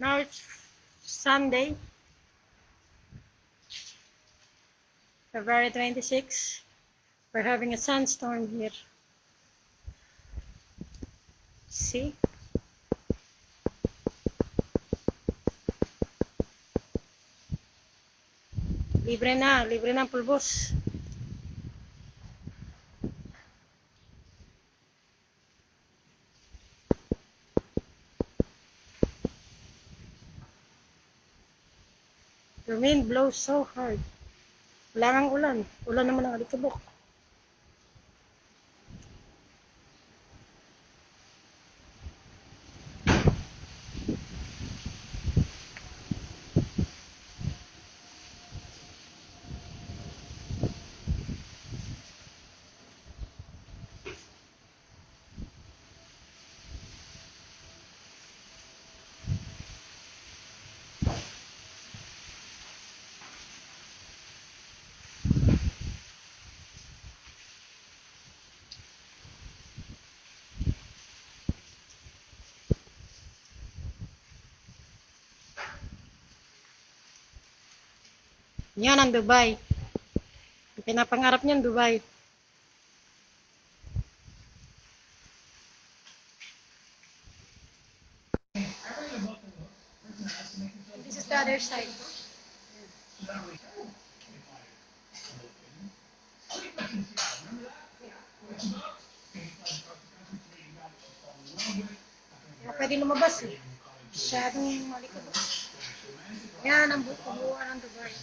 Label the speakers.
Speaker 1: Now it's Sunday, February 26. We're having a sandstorm here. See? Libre na ang pulbos. The wind blows so hard. Wala ngang ulan. Ulan naman ang alikabok. Yan ang Dubai. Ang pinapangarap niyan, Dubai. This is the other side. Kaya pwede lumabas eh. Masyadong malikabok. Yan ang bukubuan ng Dubai.